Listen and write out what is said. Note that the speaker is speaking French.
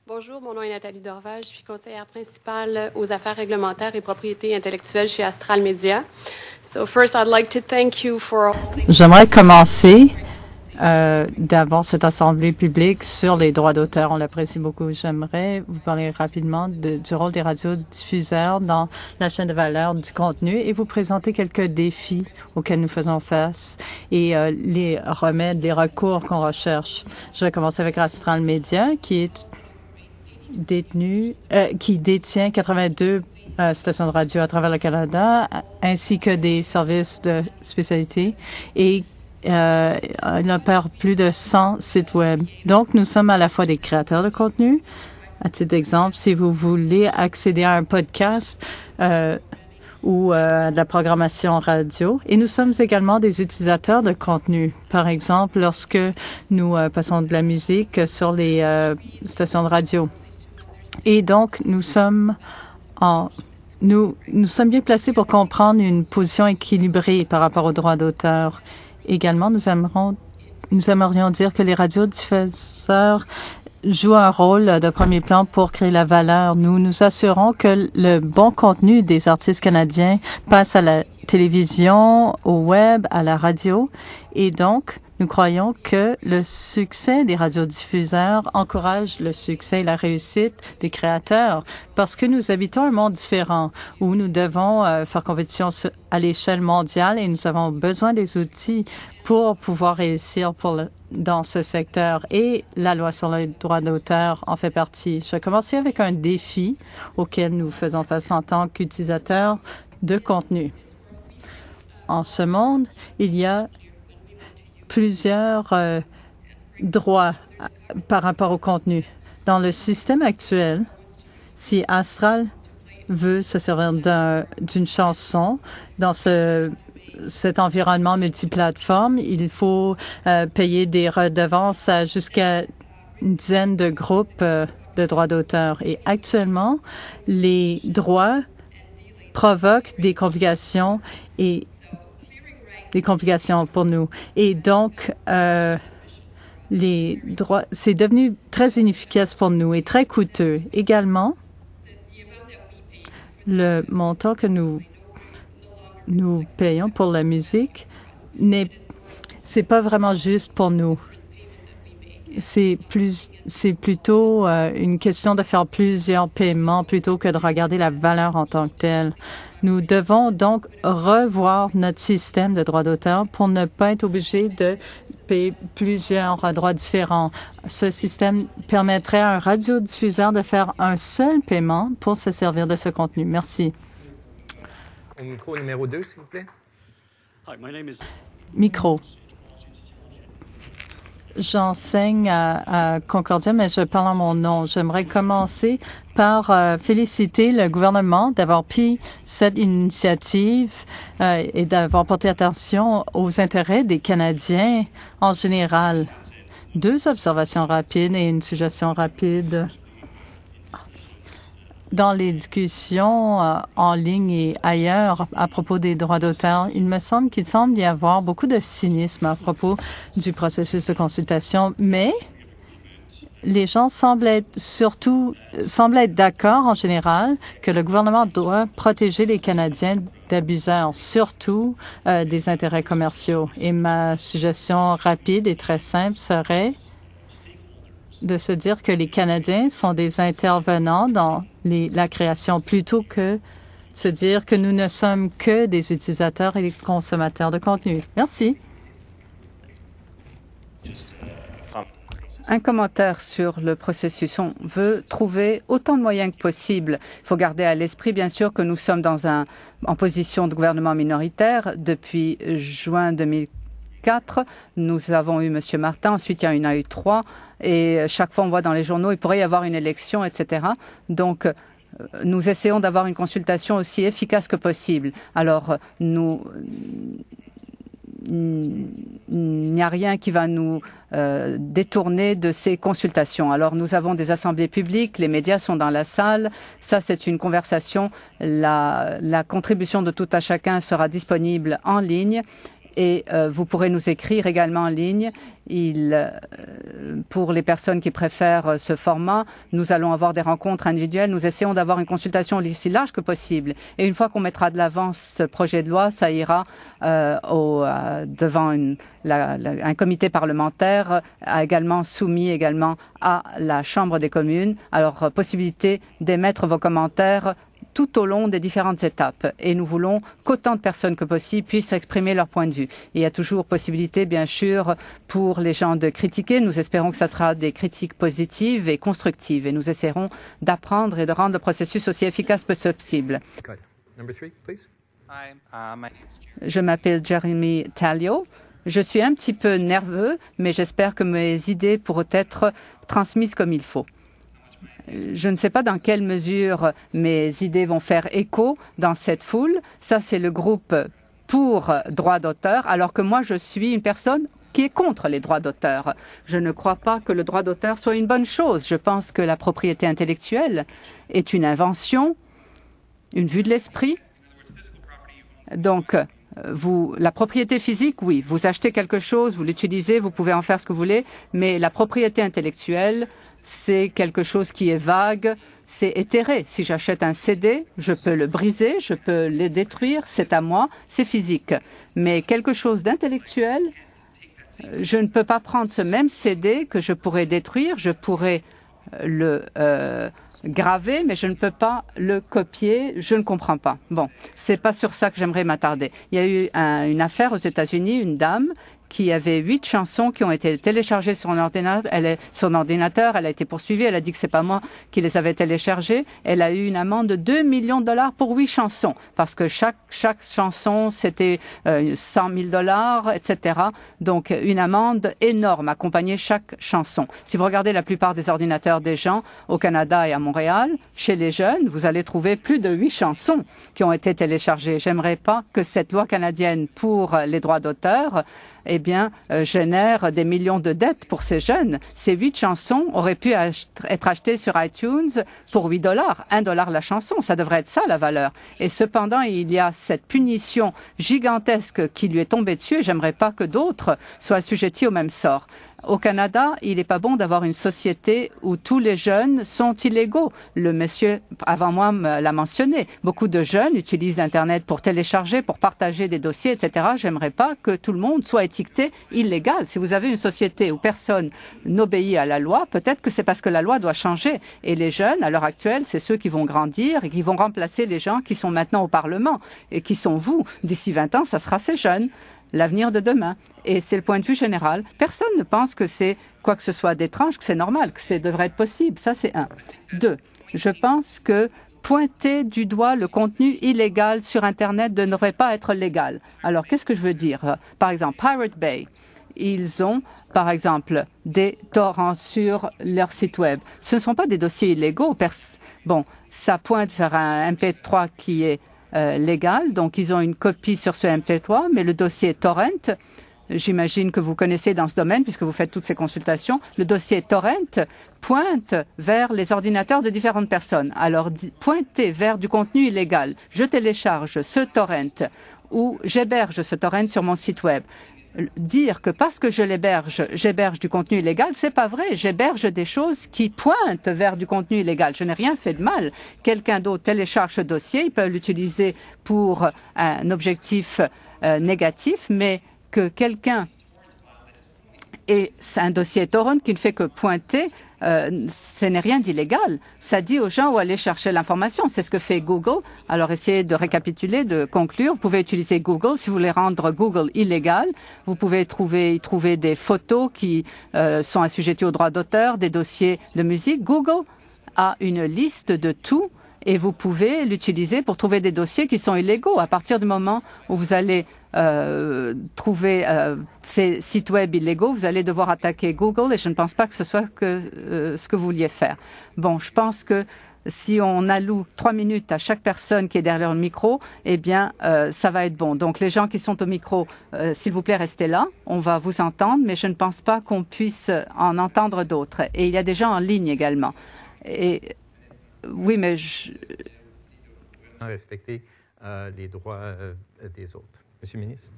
Bonjour, mon nom est Nathalie Dorval. Je suis conseillère principale aux affaires réglementaires et propriété intellectuelle chez Astral Media. So first, I'd like to thank you for... J'aimerais commencer d'avant cette assemblée publique sur les droits d'auteur. On l'apprécie beaucoup. J'aimerais vous parler rapidement du rôle des radiodiffuseurs dans la chaîne de valeur du contenu et vous présenter quelques défis auxquels nous faisons face et les remèdes, les recours qu'on recherche. Je vais commencer avec Astral Media qui détient 82 stations de radio à travers le Canada, ainsi que des services de spécialité et il opère plus de 100 sites web. Donc, nous sommes à la fois des créateurs de contenu. À titre d'exemple, si vous voulez accéder à un podcast ou de la programmation radio. Et nous sommes également des utilisateurs de contenu. Par exemple, lorsque nous passons de la musique sur les stations de radio. Et donc, nous sommes bien placés pour comprendre une position équilibrée par rapport aux droits d'auteur. Également, nous aimerions dire que les radiodiffuseurs jouent un rôle de premier plan pour créer la valeur. Nous nous assurons que le bon contenu des artistes canadiens passe à la télévision, au web, à la radio. Et donc, nous croyons que le succès des radiodiffuseurs encourage le succès et la réussite des créateurs parce que nous habitons un monde différent où nous devons faire compétition à l'échelle mondiale et nous avons besoin des outils pour pouvoir réussir dans ce secteur. Et la loi sur les droits d'auteur en fait partie. Je vais commencer avec un défi auquel nous faisons face en tant qu'utilisateurs de contenu. En ce monde, il y a plusieurs droits par rapport au contenu. Dans le système actuel, si Astral veut se servir d'une chanson dans cet environnement multiplateforme, il faut payer des redevances à jusqu'à une dizaine de groupes de droits d'auteur. Et actuellement, les droits provoquent des complications pour nous. Et donc, les droits, c'est devenu très inefficace pour nous et très coûteux. Également, le montant que nous payons pour la musique c'est pas vraiment juste pour nous. C'est plutôt une question de faire plusieurs paiements plutôt que de regarder la valeur en tant que telle. Nous devons donc revoir notre système de droits d'auteur pour ne pas être obligés de payer plusieurs droits différents. Ce système permettrait à un radiodiffuseur de faire un seul paiement pour se servir de ce contenu. Merci. Au micro numéro 2, s'il vous plaît. Micro. J'enseigne à Concordia, mais je parle en mon nom. J'aimerais commencer par féliciter le gouvernement d'avoir pris cette initiative et d'avoir porté attention aux intérêts des Canadiens en général. 2 observations rapides et une suggestion rapide. Dans les discussions en ligne et ailleurs à propos des droits d'auteur, il me semble qu'il semble y avoir beaucoup de cynisme à propos du processus de consultation, mais les gens semblent être d'accord en général que le gouvernement doit protéger les Canadiens d'abuseurs, surtout des intérêts commerciaux. Et ma suggestion rapide et très simple serait de se dire que les Canadiens sont des intervenants dans la création plutôt que se dire que nous ne sommes que des utilisateurs et des consommateurs de contenu. Merci. Un commentaire sur le processus. On veut trouver autant de moyens que possible. Il faut garder à l'esprit, bien sûr, que nous sommes en position de gouvernement minoritaire depuis juin 2004. Nous avons eu M. Martin, ensuite il y en a eu 3, et chaque fois on voit dans les journaux, il pourrait y avoir une élection, etc. Donc, nous essayons d'avoir une consultation aussi efficace que possible. Alors, il n'y a rien qui va nous détourner de ces consultations. Alors, nous avons des assemblées publiques, les médias sont dans la salle. Ça, c'est une conversation. La contribution de tout à chacun sera disponible en ligne. Et vous pourrez nous écrire également en ligne. Pour les personnes qui préfèrent ce format, nous allons avoir des rencontres individuelles. Nous essayons d'avoir une consultation aussi large que possible. Et une fois qu'on mettra de l'avant ce projet de loi, ça ira devant un comité parlementaire, également soumis également à la Chambre des communes. Alors, possibilité d'émettre vos commentaires tout au long des différentes étapes. Et nous voulons qu'autant de personnes que possible puissent exprimer leur point de vue. Il y a toujours possibilité, bien sûr, pour les gens de critiquer. Nous espérons que ce sera des critiques positives et constructives. Et nous essaierons d'apprendre et de rendre le processus aussi efficace que possible. Number 3, please. Je m'appelle Jeremy Talio. Je suis un petit peu nerveux, mais j'espère que mes idées pourront être transmises comme il faut. Je ne sais pas dans quelle mesure mes idées vont faire écho dans cette foule. Ça, c'est le groupe pour droit d'auteur, alors que moi, je suis une personne qui est contre les droits d'auteur. Je ne crois pas que le droit d'auteur soit une bonne chose. Je pense que la propriété intellectuelle est une invention, une vue de l'esprit. Donc, la propriété physique, oui, vous achetez quelque chose, vous l'utilisez, vous pouvez en faire ce que vous voulez, mais la propriété intellectuelle, c'est quelque chose qui est vague, c'est éthéré. Si j'achète un CD, je peux le briser, je peux le détruire, c'est à moi, c'est physique. Mais quelque chose d'intellectuel, je ne peux pas prendre ce même CD que je pourrais détruire, je pourrais le graver, mais je ne peux pas le copier. Je ne comprends pas. Bon, c'est pas sur ça que j'aimerais m'attarder. Il y a eu une affaire aux États-Unis, une dame qui avait 8 chansons qui ont été téléchargées sur son ordinateur. Elle a été poursuivie. Elle a dit que c'est pas moi qui les avais téléchargées. Elle a eu une amende de 2 millions de dollars pour 8 chansons, parce que chaque chanson, c'était 100 000 dollars, etc. Donc, une amende énorme accompagnait chaque chanson. Si vous regardez la plupart des ordinateurs des gens au Canada et à Montréal, chez les jeunes, vous allez trouver plus de 8 chansons qui ont été téléchargées. J'aimerais pas que cette loi canadienne pour les droits d'auteur génère des millions de dettes pour ces jeunes. Ces 8 chansons auraient pu être achetées sur iTunes pour 8 dollars, 1 dollar la chanson. Ça devrait être ça, la valeur. Et cependant, il y a cette punition gigantesque qui lui est tombée dessus et j'aimerais pas que d'autres soient assujettis au même sort. Au Canada, il n'est pas bon d'avoir une société où tous les jeunes sont illégaux. Le monsieur avant moi l'a mentionné. Beaucoup de jeunes utilisent l'Internet pour télécharger, pour partager des dossiers, etc. J'aimerais pas que tout le monde soit étiqueté illégal. Si vous avez une société où personne n'obéit à la loi, peut-être que c'est parce que la loi doit changer. Et les jeunes, à l'heure actuelle, c'est ceux qui vont grandir et qui vont remplacer les gens qui sont maintenant au Parlement et qui sont vous. D'ici 20 ans, ça sera ces jeunes. L'avenir de demain. Et c'est le point de vue général. Personne ne pense que c'est quoi que ce soit d'étrange, que c'est normal, que ça devrait être possible. Ça, c'est 1. 2. Je pense que pointer du doigt le contenu illégal sur Internet ne devrait pas être légal. Alors, qu'est-ce que je veux dire? Par exemple, Pirate Bay. Ils ont, par exemple, des torrents sur leur site Web. Ce ne sont pas des dossiers illégaux. Bon, ça pointe vers un MP3 qui est légal, donc ils ont une copie sur ce MP3, mais le dossier torrent, j'imagine que vous connaissez dans ce domaine puisque vous faites toutes ces consultations, le dossier torrent pointe vers les ordinateurs de différentes personnes. Alors, pointer vers du contenu illégal. Je télécharge ce torrent ou j'héberge ce torrent sur mon site Web. Dire que parce que je l'héberge, j'héberge du contenu illégal, c'est pas vrai. J'héberge des choses qui pointent vers du contenu illégal. Je n'ai rien fait de mal. Quelqu'un d'autre télécharge ce dossier, il peut l'utiliser pour un objectif négatif, mais que quelqu'un ait un dossier torrent qui ne fait que pointer, ce n'est rien d'illégal. Ça dit aux gens où aller chercher l'information. C'est ce que fait Google. Alors, essayez de récapituler, de conclure. Vous pouvez utiliser Google. Si vous voulez rendre Google illégal, vous pouvez y trouver des photos qui sont assujetties aux droits d'auteur, des dossiers de musique. Google a une liste de tout et vous pouvez l'utiliser pour trouver des dossiers qui sont illégaux. À partir du moment où vous allez trouver ces sites web illégaux, vous allez devoir attaquer Google et je ne pense pas que ce soit ce que vous vouliez faire. Bon, je pense que si on alloue 3 minutes à chaque personne qui est derrière le micro, eh bien, ça va être bon. Donc, les gens qui sont au micro, s'il vous plaît, restez là. On va vous entendre, mais je ne pense pas qu'on puisse en entendre d'autres. Et il y a des gens en ligne également. Et oui, mais respecter les droits des autres. Monsieur le ministre.